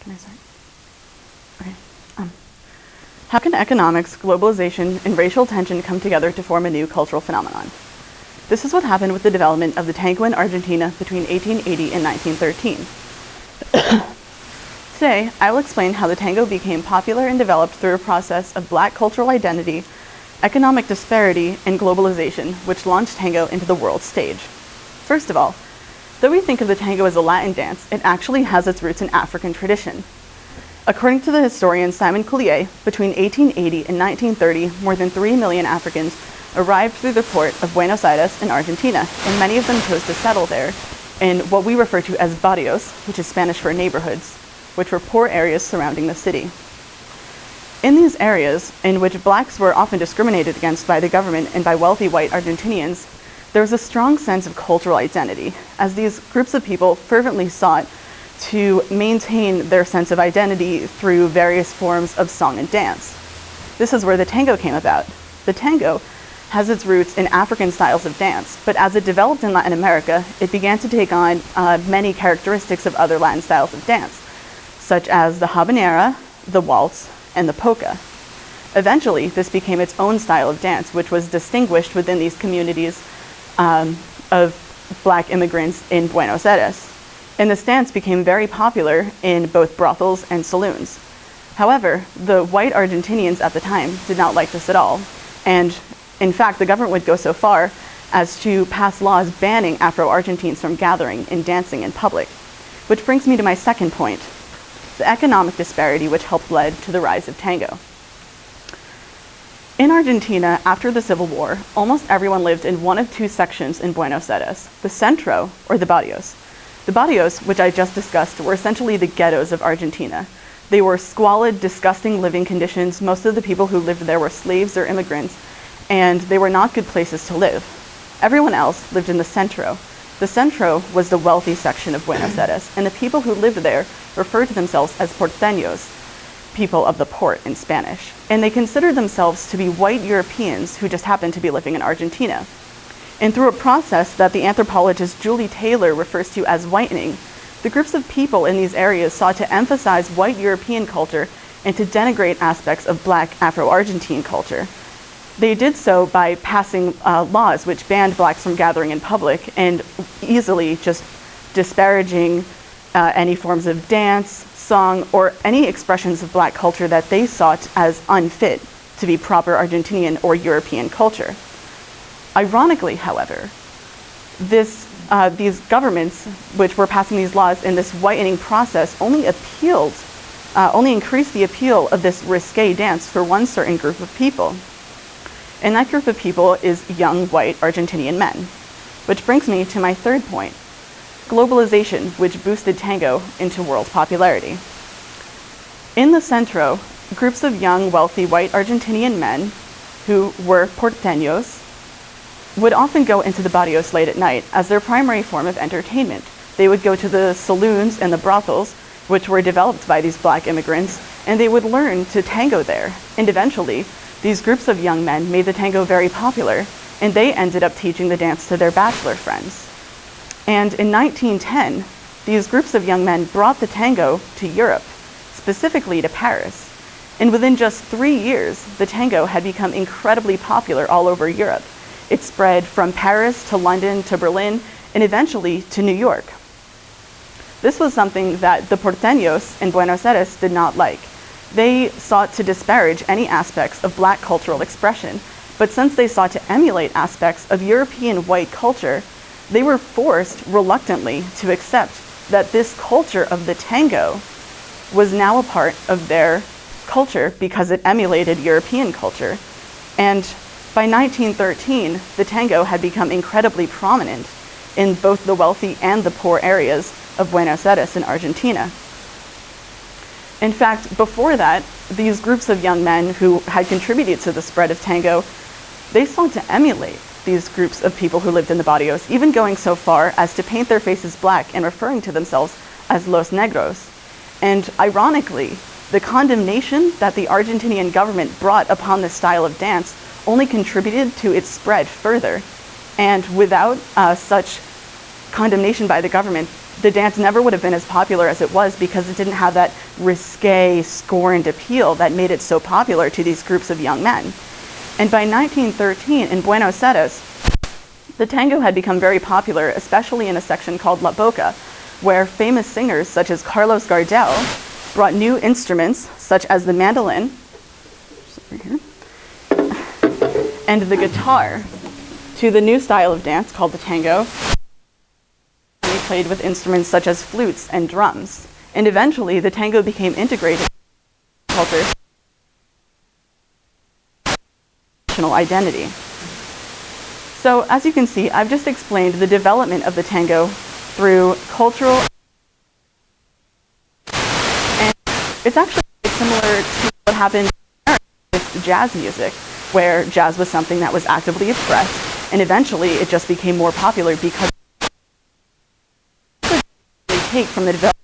Can I start? Okay. How can economics, globalization, and racial tension come together to form a new cultural phenomenon? This is what happened with the development of the tango in Argentina between 1880 and 1913. Today, I will explain how the tango became popular and developed through a process of Black cultural identity, economic disparity, and globalization, which launched tango into the world stage. First of all, though we think of the tango as a Latin dance, it actually has its roots in African tradition. According to the historian Simon Collier, between 1880 and 1930, more than 3 million Africans arrived through the port of Buenos Aires in Argentina, and many of them chose to settle there in what we refer to as barrios, which is Spanish for neighborhoods, which were poor areas surrounding the city. In these areas, in which blacks were often discriminated against by the government and by wealthy white Argentinians, there was a strong sense of cultural identity, as these groups of people fervently sought to maintain their sense of identity through various forms of song and dance. This is where the tango came about. The tango has its roots in African styles of dance, but as it developed in Latin America, it began to take on many characteristics of other Latin styles of dance, such as the habanera, the waltz, and the polka. Eventually, this became its own style of dance, which was distinguished within these communities of Black immigrants in Buenos Aires. And this dance became very popular in both brothels and saloons. However, the white Argentinians at the time did not like this at all. And in fact, the government would go so far as to pass laws banning Afro-Argentines from gathering and dancing in public. Which brings me to my second point, the economic disparity which helped lead to the rise of tango. In Argentina, after the Civil War, almost everyone lived in one of two sections in Buenos Aires, the centro or the barrios. The barrios, which I just discussed, were essentially the ghettos of Argentina. They were squalid, disgusting living conditions. Most of the people who lived there were slaves or immigrants, and they were not good places to live. Everyone else lived in the centro. The centro was the wealthy section of Buenos Aires, and the people who lived there referred to themselves as porteños, people of the port in Spanish. And they considered themselves to be white Europeans who just happened to be living in Argentina. And through a process that the anthropologist Julie Taylor refers to as whitening, the groups of people in these areas sought to emphasize white European culture and to denigrate aspects of Black Afro-Argentine culture. They did so by passing laws which banned blacks from gathering in public and easily just disparaging any forms of dance, song, or any expressions of Black culture that they sought as unfit to be proper Argentinian or European culture. Ironically, however, these governments, which were passing these laws in this whitening process, only increased the appeal of this risque dance for one certain group of people. And that group of people is young white Argentinian men. Which brings me to my third point, globalization, which boosted tango into world popularity. In the centro, groups of young, wealthy white Argentinian men who were porteños would often go into the barrios late at night as their primary form of entertainment. They would go to the saloons and the brothels, which were developed by these Black immigrants, and they would learn to tango there. And eventually, these groups of young men made the tango very popular, and they ended up teaching the dance to their bachelor friends. And in 1910, these groups of young men brought the tango to Europe, specifically to Paris. And within just 3 years, the tango had become incredibly popular all over Europe. It spread from Paris to London to Berlin and eventually to New York. This was something that the porteños in Buenos Aires did not like. They sought to disparage any aspects of Black cultural expression, but since they sought to emulate aspects of European white culture, they were forced reluctantly to accept that this culture of the tango was now a part of their culture because it emulated European culture. And by 1913, the tango had become incredibly prominent in both the wealthy and the poor areas of Buenos Aires in Argentina. In fact, before that, these groups of young men who had contributed to the spread of tango, they sought to emulate these groups of people who lived in the barrios, even going so far as to paint their faces Black and referring to themselves as Los Negros. And ironically, the condemnation that the Argentinian government brought upon this style of dance only contributed to its spread further. And without such condemnation by the government, the dance never would have been as popular as it was because it didn't have that risque, scorned appeal that made it so popular to these groups of young men. And by 1913, in Buenos Aires, the tango had become very popular, especially in a section called La Boca, where famous singers such as Carlos Gardel brought new instruments such as the mandolin and the guitar to the new style of dance called the tango. He played with instruments such as flutes and drums. And eventually, the tango became integrated in culture, national identity. So, as you can see, I've just explained the development of the tango through cultural, and it's actually similar to what happened with jazz music, where jazz was something that was actively oppressed, and eventually it just became more popular because they take from the development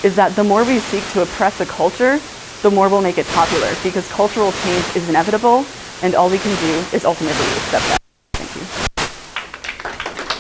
is that the more we seek to oppress a culture, the more we'll make it popular, because cultural change is inevitable, and all we can do is ultimately accept that.